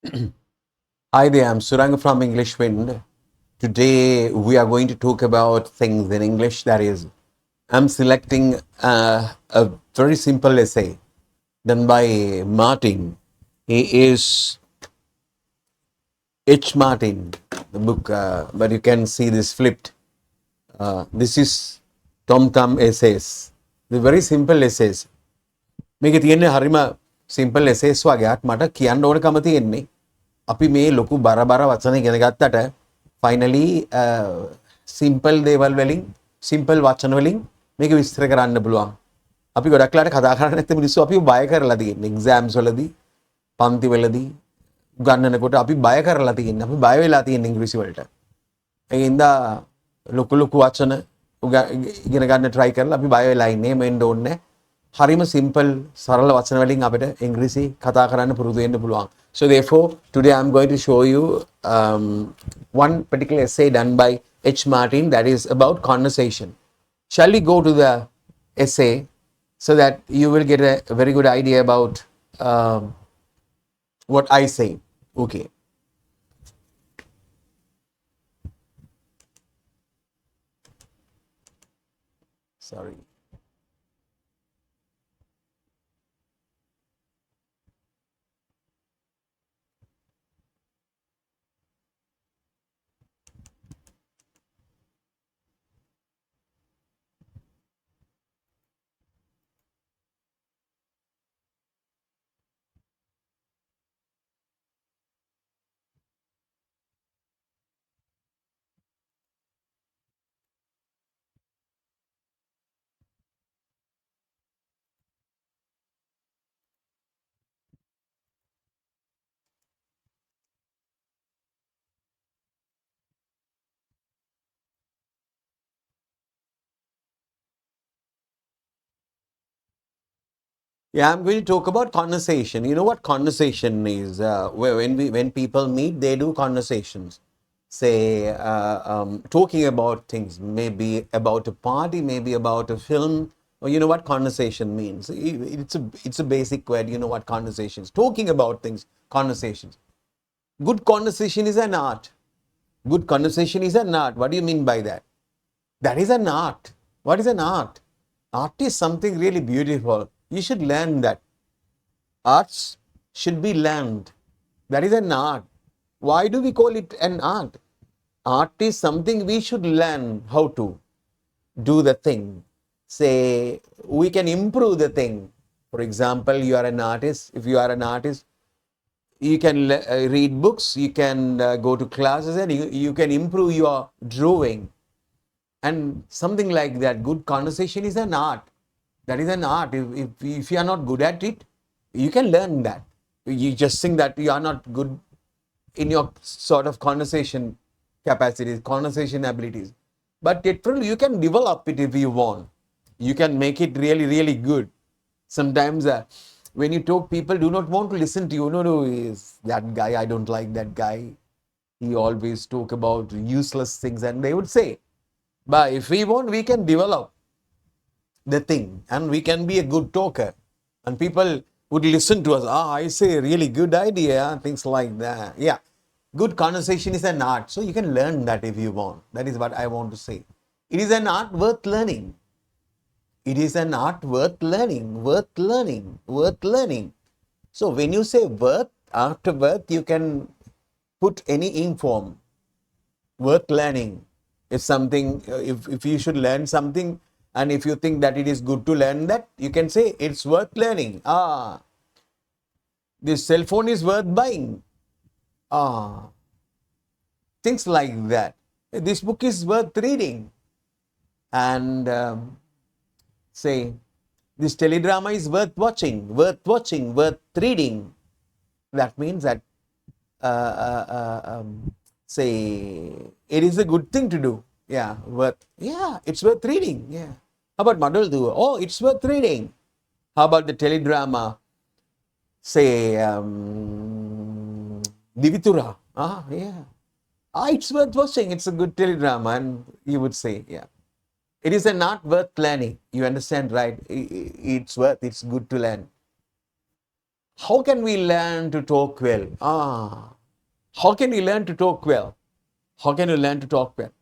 Hi there, I'm Surang from English Wind. Today we are going to talk about things in English. That is, I'm selecting a very simple essay done by Martin. He is H. Martin, the book, but you can see this flipped. This is Tom Thumb essays. The very simple essays. මේක තියෙන්නේ හරිම simple එසේස් වගේක් මට කියන්න ඕනකම තියෙන්නේ අපි මේ ලොකු බරබර වචන ඉගෙන ගත්තට ෆයිනලි සිම්පල් දේවල් වලින් සිම්පල් වචන වලින් මේක විස්තර කරන්න පුළුවන්. අපි ගොඩක් වෙලාට කතා කරන්නේ නැත්නම් මිනිස්සු අපිව බය කරලා තියෙන්නේ එක්සෑම්ස් වලදී පන්ති වලදී උගන්වනකොට අපි බය කරලා තියෙන්නේ අපි බය වෙලා තියෙන ඉංග්‍රීසි වලට. ඒකින්ද ලොකු ලොකු වචන ඉගෙන ගන්න try කරලා අපි බය වෙලා ඉන්නේ මෙන්න ඕනේ. හරිම simple සරල වචන වලින් අපිට ඉංග්‍රීසි කතා කරන්න පුරුදු වෙන්න පුළුවන්. So therefore today I'm going to show you one particular essay done by H. Martin that is about conversation. Shall we go to the essay so that you will get a very good idea about what I say. Okay. Sorry. Yeah, I'm going to talk about conversation. You know what conversation is? When people meet, they do conversations. Say, talking about things, maybe about a party, maybe about a film. Or you know what conversation means? It's a basic word. You know what conversations? Talking about things, conversations. Good conversation is an art. Good conversation is an art. What do you mean by that? That is an art. What is an art? Art is something really beautiful. You should learn that. Arts should be learned. That is an art. Why do we call it an art? Art is something we should learn how to do the thing. Say, we can improve the thing. For example, you are an artist. If you are an artist, you can read books, you can go to classes, and you can improve your drawing. And something like that. Good conversation is an art. That is an art. If you are not good at it, you can learn that. You just think that you are not good in your sort of conversation capacities, conversation abilities. But literally, you can develop it if you want. You can make it really, really good. Sometimes when you talk, people do not want to listen to you. No, is that guy, I don't like that guy. He always talk about useless things, and they would say, but if we want, we can develop the thing and we can be a good talker. And people would listen to us. I say a really good idea, things like that. Yeah. Good conversation is an art. So you can learn that if you want. That is what I want to say. It is an art worth learning. It is an art worth learning, worth learning, worth learning. So when you say worth, after worth, you can put any ing form. Worth learning. If something, if you should learn something, and if you think that it is good to learn that, you can say it's worth learning. This cell phone is worth buying. Things like that. This book is worth reading. And say, this teledrama is worth watching, worth reading. That means that, say, it is a good thing to do. Yeah, it's worth reading. Yeah. How about Madaldu? Oh, it's worth reading. How about the teledrama? Say, Divitura. It's worth watching. It's a good teledrama. And you would say, yeah. It is an art worth learning. You understand, right? It's good to learn. How can we learn to talk well? How can we learn to talk well? How can you learn to talk well?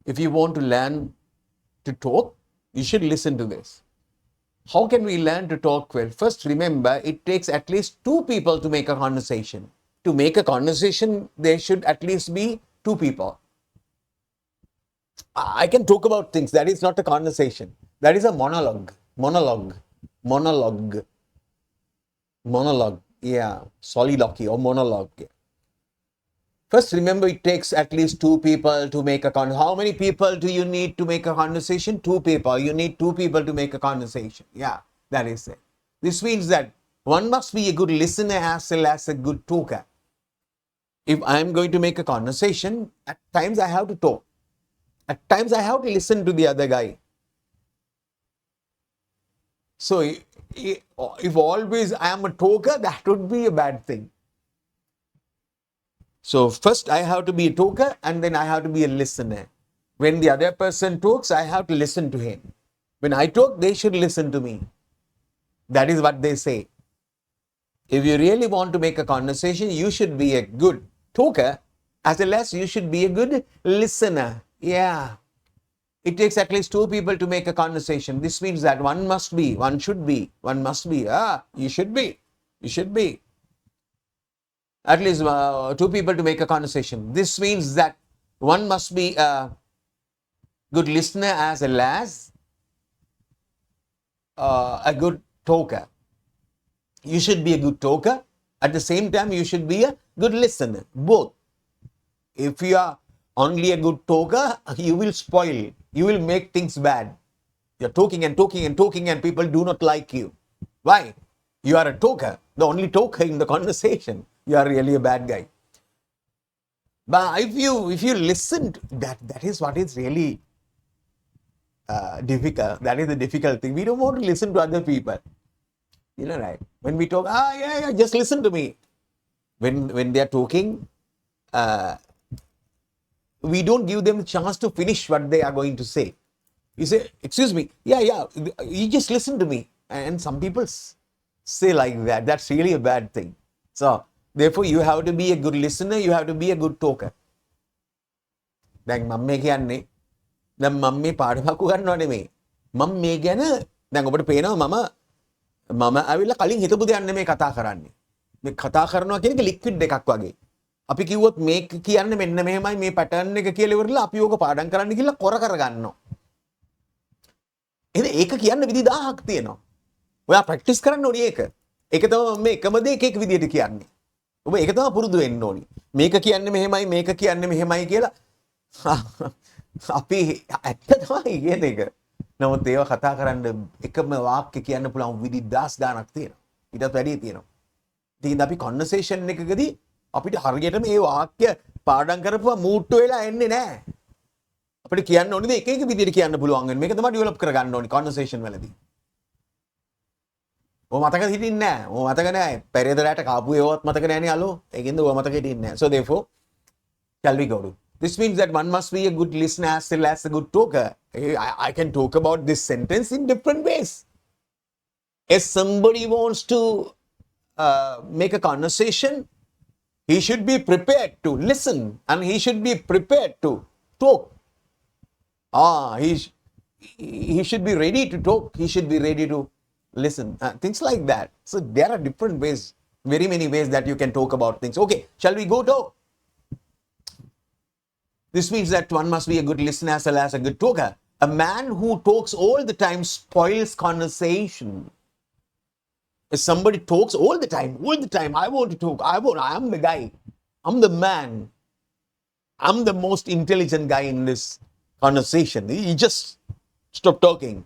If you want to learn to talk, you should listen to this. How can we learn to talk well? First, remember, it takes at least two people to make a conversation. To make a conversation, there should at least be two people. I can talk about things. That is not a conversation. That is a monologue. Monologue. Yeah. Soliloquy or monologue. First, remember, it takes at least two people to make a conversation. How many people do you need to make a conversation? Two people. You need two people to make a conversation. Yeah, that is it. This means that one must be a good listener as well as a good talker. If I am going to make a conversation, at times I have to talk. At times I have to listen to the other guy. So if always I am a talker, that would be a bad thing. So first I have to be a talker and then I have to be a listener. When the other person talks, I have to listen to him. When I talk, they should listen to me. That is what they say. If you really want to make a conversation, you should be a good talker as well as you should be a good listener. Yeah. It takes at least two people to make a conversation. This means that one must be. You should be. At least two people to make a conversation. This means that one must be a good listener as well as a good talker. You should be a good talker. At the same time, you should be a good listener. Both. If you are only a good talker, you will spoil. You will make things bad. You're talking and people do not like you. Why? You are a talker, the only talker in the conversation. You are really a bad guy. But if you listen, that is what is really difficult. That is the difficult thing. We don't want to listen to other people. You know, right? When we talk, just listen to me. When they are talking, we don't give them a chance to finish what they are going to say. You say, excuse me, you just listen to me. And some people say like that. That's really a bad thing. So, therefore, you have to be a good listener, you have to be a good talker. දැන් මම මේ කියන්නේ දැන් මම මේ පාඩමක් උගන්වනවා නෙමෙයි. මම මේ ගැන දැන් ඔබට පේනවා මම ඇවිල්ලා කලින් හිතපු දෙයක් නෙමෙයි කතා කරන්නේ. මේ කතා කරනවා කියන එක ලික්විඩ් එකක් වගේ. අපි කිව්වොත් මේක කියන්නේ මෙන්න මෙහෙමයි මේ පැටර්න් එක කියලා ඉවරලා අපි ඕක පාඩම් කරන්න කියලා කොර කර ගන්නවා. එහෙනම් ඒක කියන්න විදි 1000ක් තියෙනවා. ඔයා ප්‍රැක්ටිස් කරන්න ඕනි ඒක. ඒක තමයි මම මේ එකම දේ එක විදියට කියන්නේ. ඔබ ඒක තමයි පුරුදු වෙන්න ඕනි. මේක කියන්නේ මෙහෙමයි මේක කියන්නේ මෙහෙමයි කියලා අපි ඇත්ත තමයි කියන එක. නමුත් ඒව කතා කරන්න එකම වාක්‍ය කියන්න පුළුවන් විදි 10 ගාණක් තියෙනවා. ඊටත් වැඩි තියෙනවා. ඉතින් අපි කන්වර්සේෂන් එකකදී අපිට හරියට මේ වාක්‍ය පාඩම් කරපුවා මූට්ටු වෙලා එන්නේ නැහැ. අපිට කියන්න ඕනේ එක එක විදියට කියන්න පුළුවන් වෙන. මේක තමයි ඩෙවලොප් කරගන්න ඕනි කන්වර්සේෂන් වලදී. ඔය මතක හිටින්නේ නැහැ. ඔය මතක නැහැ. පෙරේදරට කාපු ඒවත් මතක නැහැනේ අලෝ. ඒකින්ද ඔය මතක හිටින්නේ නැහැ. So therefore, shall we go to? This means that one must be a good listener as well as a good talker. I can talk about this sentence in different ways. If somebody wants to make a conversation, he should be prepared to listen and he should be prepared to talk. He should be ready to talk. He should be ready to listen. Things like that. So there are different ways, very many ways that you can talk about things. Okay, shall we go to? This means that one must be a good listener as well as a good talker. A man who talks all the time spoils conversation. If somebody talks all the time, I want to talk, I am the guy, I'm the man, I'm the most intelligent guy in this conversation. You just stop talking.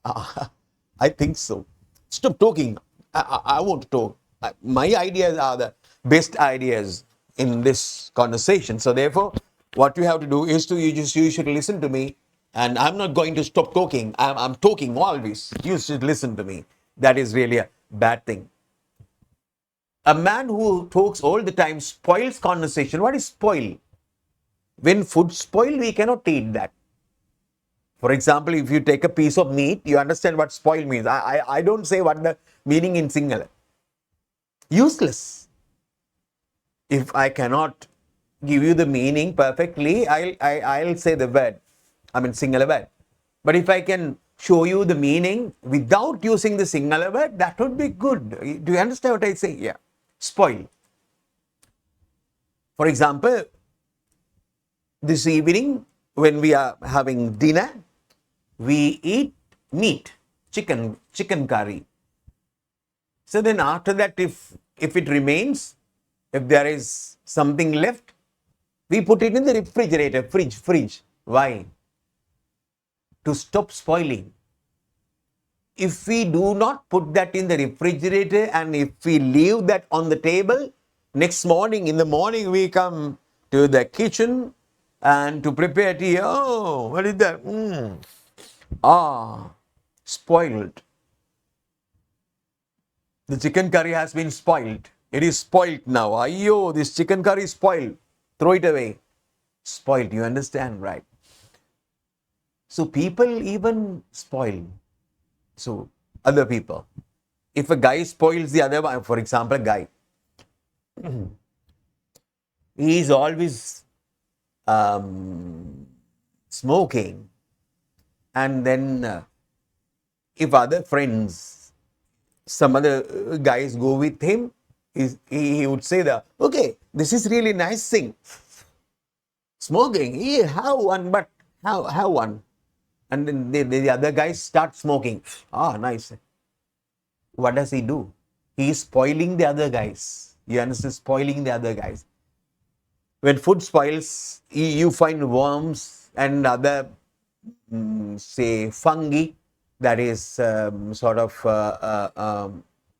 I think so. Stop talking. I want to talk. My ideas are the best ideas in this conversation. So therefore, what you have to do is you should listen to me, and I'm not going to stop talking. I'm talking always. You should listen to me. That is really a bad thing. A man who talks all the time spoils conversation. What is spoil? When food spoil, we cannot eat that. For example, if you take a piece of meat, you understand what spoil means. I don't say what the meaning in singular. Useless. If I cannot give you the meaning perfectly, I'll say the word. I mean, singular word. But if I can show you the meaning without using the singular word, that would be good. Do you understand what I say? Yeah. Spoil. For example, this evening when we are having dinner, we eat meat, chicken curry. So then after that, if it remains, if there is something left, we put it in the refrigerator, fridge. Why? To stop spoiling. If we do not put that in the refrigerator and if we leave that on the table, next morning, in the morning, we come to the kitchen and to prepare tea. Oh, what is that? Spoiled. The chicken curry has been spoiled. It is spoiled now. Ayyo, this chicken curry is spoiled. Throw it away. Spoiled. You understand, right? So people even spoil. So other people. If a guy spoils the other one, for example, a guy, he is always smoking, and then if other friends, some other guys go with him, he would say that, okay, this is really nice thing. Smoking, have one, but have one. And then the other guys start smoking. Nice. What does he do? He is spoiling the other guys. You understand? Spoiling the other guys. When food spoils, you find worms and other, say, fungi. That is sort of,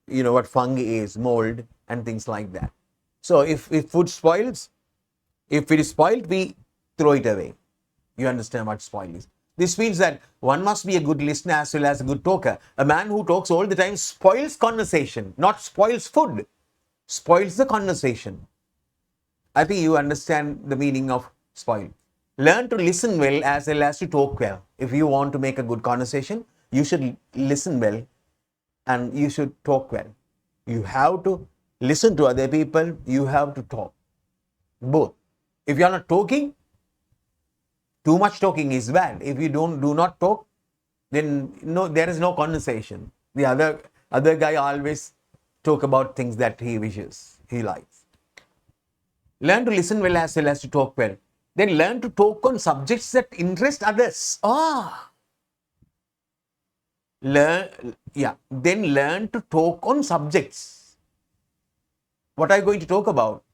you know what fungi is, mold and things like that. So if food spoils, if it is spoiled, we throw it away. You understand what spoil is. This means that one must be a good listener as well as a good talker. A man who talks all the time spoils conversation, not spoils food, spoils the conversation. I think you understand the meaning of spoil. Learn to listen well as to talk well. If you want to make a good conversation, you should listen well and you should talk well. You have to listen to other people, you have to talk. Both. If you are not talking, too much talking is bad. If you do not talk, then there is no conversation. The other guy always talk about things that he wishes, he likes. Learn to listen well as to talk well. Then learn to talk on subjects that interest others. Then learn to talk on subjects. What are you going to talk about?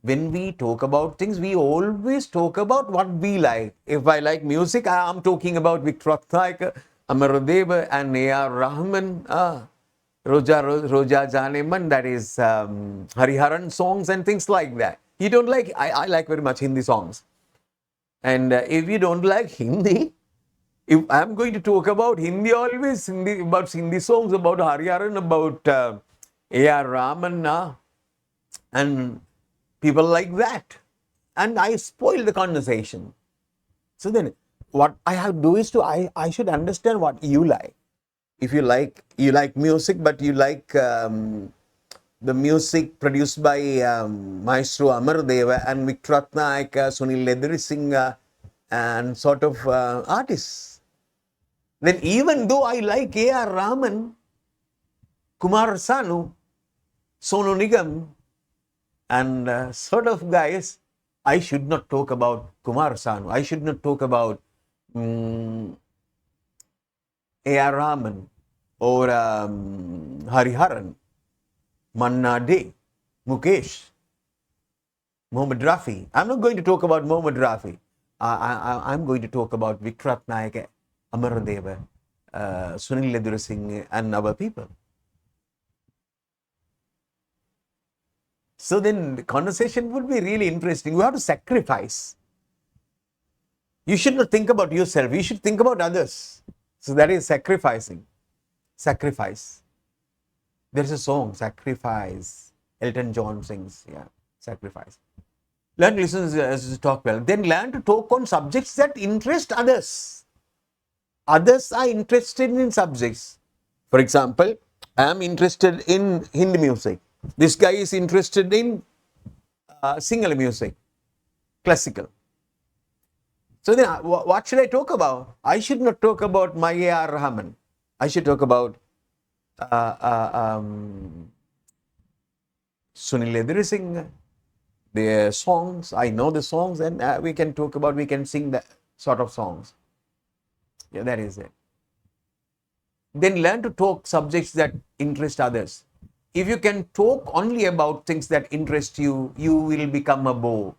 When we talk about things, we always talk about what we like. If I like music, I'm talking about Victor Rathnayaka, Amaradeva and A.R. Rahman, Roja Janeman, that is Hariharan songs and things like that. You don't like, I like very much Hindi songs. And if you don't like Hindi, if I'm going to talk about Hindi always, about Hindi songs, about Hariharan, about A.R. Rahman, and people like that. And I spoil the conversation. So then what I have to do is I should understand what you like. If you like music, but you like the music produced by Maestro Amaradeva and Victor Rathnayaka, Sunil Ledri Singh, and sort of artists. Then even though I like A.R. Rahman, Kumar Sanu, Sonu Nigam, and sort of guys, I should not talk about Kumar Sanu. I should not talk about A.R. Rahman or Hariharan, Manna Dey, Mukesh, Mohammad Rafi. I'm not going to talk about Mohammad Rafi. I'm going to talk about Victor Rathnayaka, Amaradeva, Sunil Ledri Singh, and other people. So then the conversation would be really interesting. You have to sacrifice. You should not think about yourself. You should think about others. So that is sacrificing. Sacrifice. There is a song, Sacrifice. Elton John sings, Sacrifice. Learn to listen as to talk well. Then learn to talk on subjects that interest others. Others are interested in subjects. For example, I am interested in Hindi music. This guy is interested in single music, classical. So then, what should I talk about? I should not talk about my A.R. Rahman. I should talk about uh, uh, um, Sunil Edri Singh, their songs. I know the songs, and we can talk about, we can sing that sort of songs. Yeah, that is it. Then learn to talk subjects that interest others. If you can talk only about things that interest you, you will become a bore.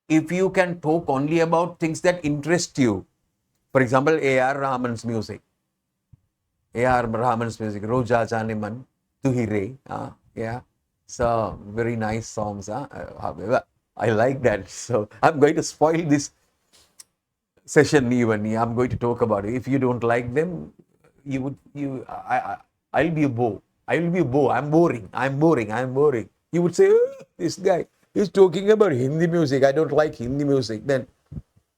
If you can talk only about things that interest you, for example, A.R. Rahman's music, A.R. Rahman's music, Roja Janeman, Tuhire, yeah. So, very nice songs. However, I like that. So, I'm going to spoil this session even. I'm going to talk about it. If you don't like them, I'll be a bore. I will be a bore. I'm boring. I'm boring. I'm boring. You would say, "Oh, this guy is talking about Hindi music. I don't like Hindi music." Then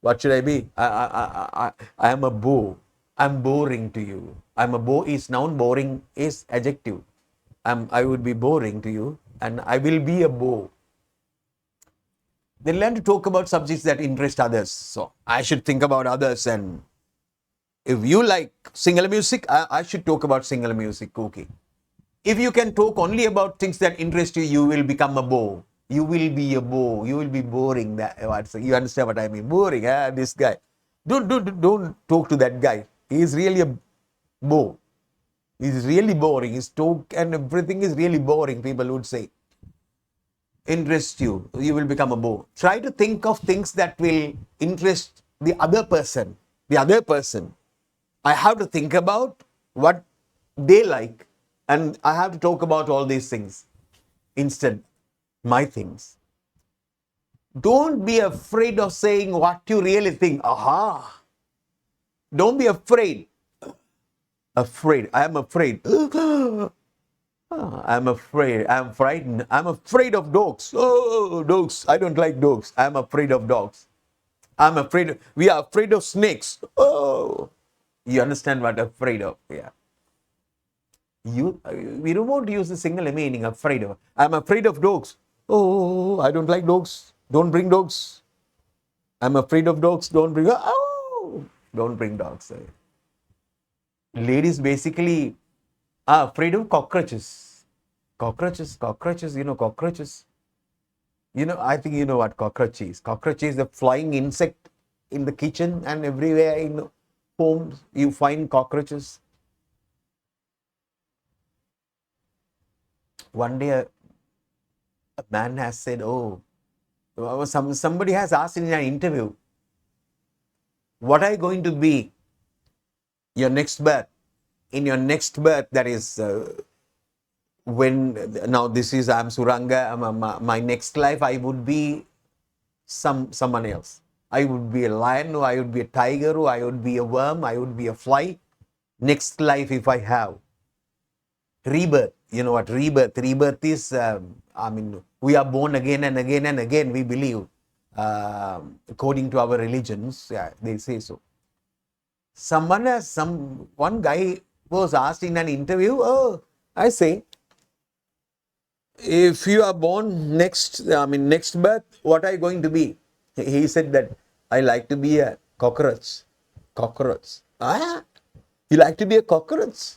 what should I be? I am a bore. I'm boring to you. I'm a bore is noun, boring is adjective. I would be boring to you, and I will be a bore. They learn to talk about subjects that interest others. So I should think about others, and if you like single music, I should talk about single music. Okay. If you can talk only about things that interest you, you will become a bore. You will be a bore. You will be boring. You understand what I mean? Boring. This guy. Don't talk to that guy. He is really a bore. He's really boring. His talk and everything is really boring, people would say. Interest you. You will become a bore. Try to think of things that will interest the other person. The other person. I have to think about what they like, and I have to talk about all these things instead, my things. Don't be afraid of saying what you really think. Aha. Don't be afraid. Afraid. I am afraid. I'm afraid. I'm frightened. I'm afraid of dogs. Oh, dogs. I don't like dogs. I'm afraid of dogs. I'm afraid. We are afraid of snakes. Oh, you understand what I'm afraid of? Yeah. We don't want to use the single meaning. Afraid of. I'm afraid of dogs. Oh, I don't like dogs. Don't bring dogs. I'm afraid of dogs. Don't bring. Oh, don't bring dogs. Ladies basically are afraid of cockroaches. Cockroaches. You know cockroaches. I think you know what cockroach is. Cockroach is the flying insect in the kitchen and everywhere in homes. You find cockroaches. One day, a man has said, "Oh, somebody has asked in an interview, what are you going to be your next birth? In your next birth, that is when now this is I'm Suranga. My next life, I would be someone else. I would be a lion, or I would be a tiger, or I would be a worm, I would be a fly. Next life, if I have rebirth, you know what rebirth? Rebirth is, we are born again and again and again. We believe, according to our religions, yeah, they say so. One guy was asked in an interview. Oh, I say, if you are born next birth, what are you going to be? He said that I like to be a cockroach. Cockroach. Ah, you like to be a cockroach?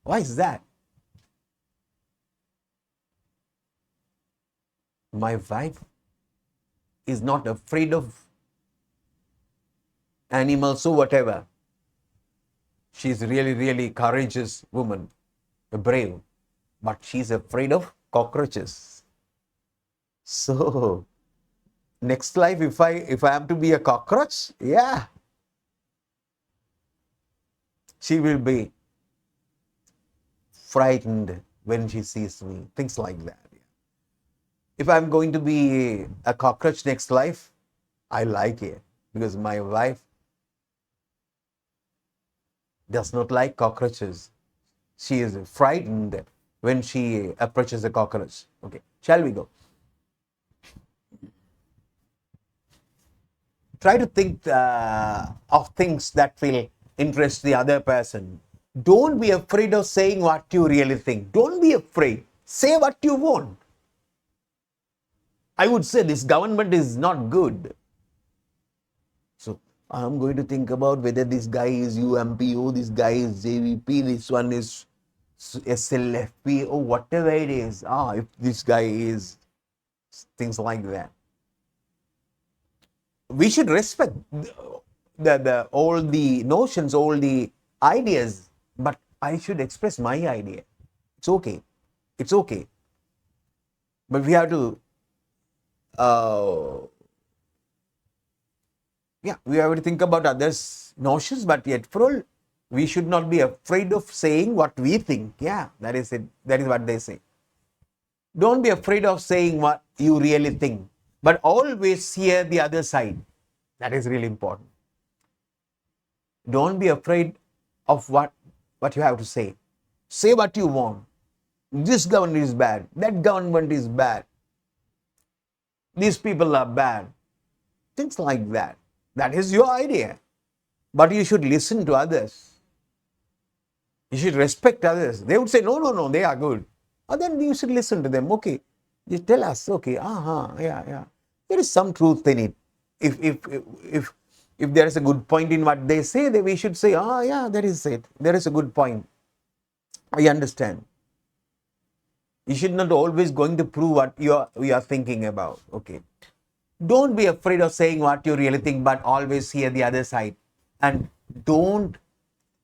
Why is that? My wife is not afraid of animals or whatever. She's really, really courageous woman, brave, but she's afraid of cockroaches. So next life, if I am to be a cockroach, yeah, she will be frightened when she sees me. Things like that. If I'm going to be a cockroach next life, I like it because my wife does not like cockroaches. She is frightened when she approaches a cockroach. Okay, shall we go? Try to think of things that will interest the other person. Don't be afraid of saying what you really think. Don't be afraid. Say what you want. I would say this government is not good. So I'm going to think about whether this guy is UMPO, this guy is JVP, this one is SLFP, or whatever it is. If this guy is things like that. We should respect all the notions, all the ideas, but I should express my idea. It's okay. It's okay. But we have to, we have to think about others' notions, but yet for all, we should not be afraid of saying what we think. Yeah, that is it. That is what they say. Don't be afraid of saying what you really think, but always hear the other side. That is really important. Don't be afraid of what you have to say. Say what you want. This government is bad. That government is bad. These people are bad. Things like that. That is your idea. But you should listen to others. You should respect others. They would say, no, they are good. Then you should listen to them. Okay, you tell us. Okay, yeah. There is some truth in it. If there is a good point in what they say, then we should say, yeah, that is it. There is a good point. I understand. You should not always going to prove what you are thinking about. Okay. Don't be afraid of saying what you really think, but always hear the other side. And don't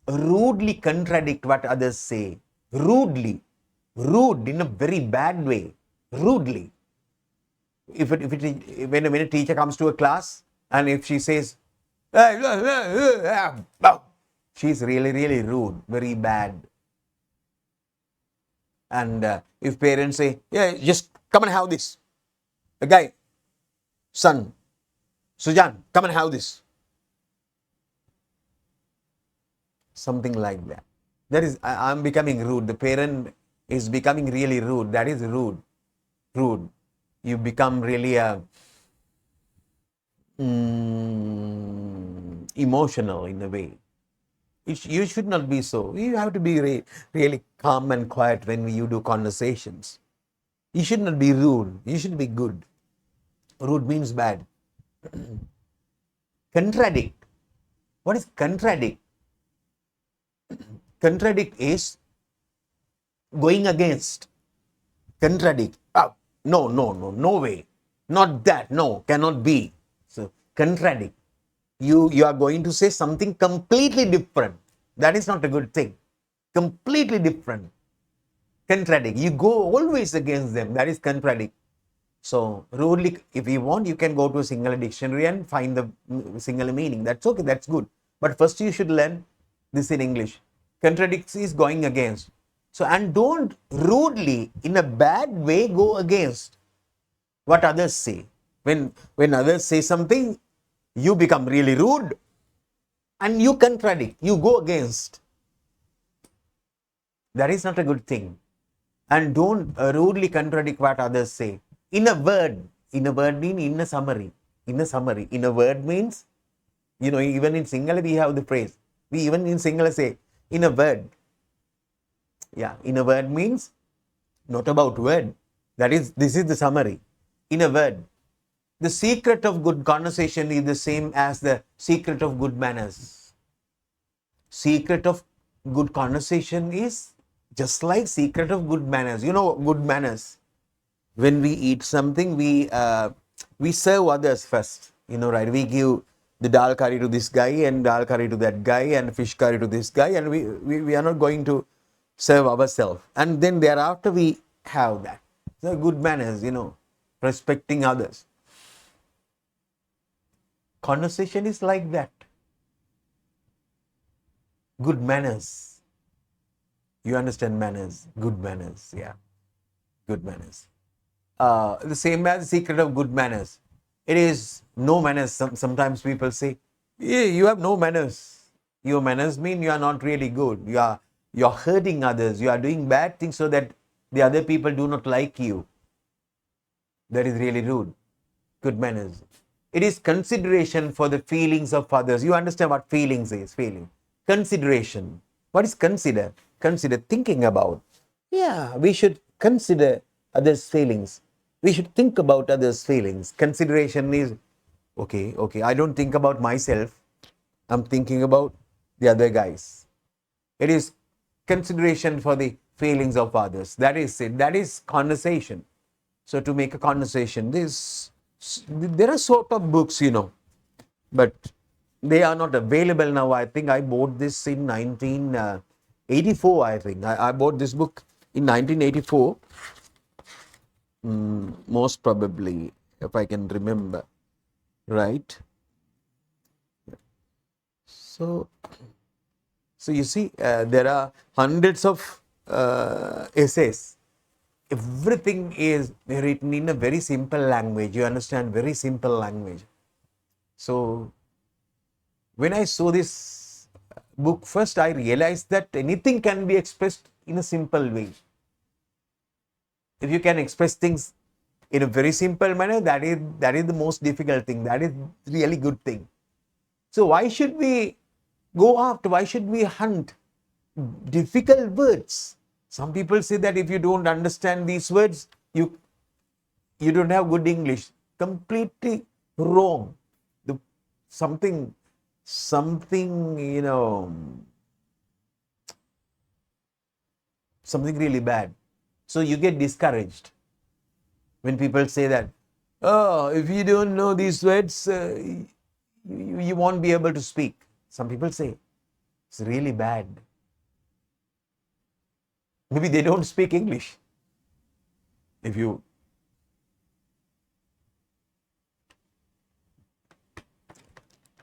rudely contradict what others say. Rude in a very bad way. Rudely. When a teacher comes to a class and if she says, she's really, really rude, very bad. And if parents say, yeah, just come and have this. A guy, son, Sujan, come and have this. Something like that. That is, I'm becoming rude. The parent is becoming really rude. That is rude. Rude. You become really emotional in a way. You should not be so. You have to be really calm and quiet when you do conversations. You should not be rude. You should be good. Rude means bad. Contradict. What is contradict? Contradict is going against. Contradict. No way. Not that. No, cannot be. So, contradict. You are going to say something completely different. That is not a good thing. Completely different. Contradict. You go always against them. That is contradict. So, rudely, if you want, you can go to a single dictionary and find the single meaning. That's okay. That's good. But first you should learn this in English. Contradict is going against. So, and don't rudely, in a bad way, go against what others say. When others say something, you become really rude and you contradict, you go against. That is not a good thing. And don't rudely contradict what others say. In a word means in a summary. In a word means, even in Sinhala we have the phrase. We even in Sinhala say, in a word. Yeah, in a word means not about word. This is the summary. In a word. The secret of good conversation is the same as the secret of good manners. Secret of good conversation is just like secret of good manners. Good manners. When we eat something, we serve others first. Right? We give the dal curry to this guy and dal curry to that guy and fish curry to this guy, and we are not going to serve ourselves. And then thereafter we have that. So good manners, respecting others. Conversation is like that. Good manners. You understand manners? Good manners, yeah. Good manners. The same as the secret of good manners. It is no manners. Sometimes people say, yeah, you have no manners. Your manners mean you are not really good. You're hurting others. You are doing bad things so that the other people do not like you. That is really rude. Good manners. It is consideration for the feelings of others. You understand what feelings is? Feeling. Consideration. What is consider? Consider, thinking about. Yeah, we should consider others' feelings. We should think about others' feelings. Consideration is, okay, I don't think about myself. I'm thinking about the other guys. It is consideration for the feelings of others. That is it. That is conversation. So to make a conversation, there are sort of books, but they are not available now. I think I bought this in 1984. I think I bought this book in 1984, most probably, if I can remember, right? So, you see, there are hundreds of essays. Everything is written in a very simple language. You understand, very simple language. So, when I saw this book first, I realized that anything can be expressed in a simple way. If you can express things in a very simple manner, that is the most difficult thing. That is really good thing. So why should we go after? Why should we hunt difficult words? Some people say that if you don't understand these words, you don't have good English. Completely wrong. Something something really bad. So you get discouraged when people say that, oh, if you don't know these words, you won't be able to speak. Some people say it's really bad. Maybe they don't speak English.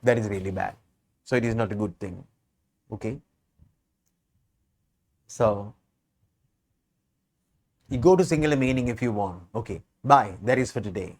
That is really bad. So it is not a good thing. Okay. So you go to singular meaning if you want. Okay. Bye. That is for today.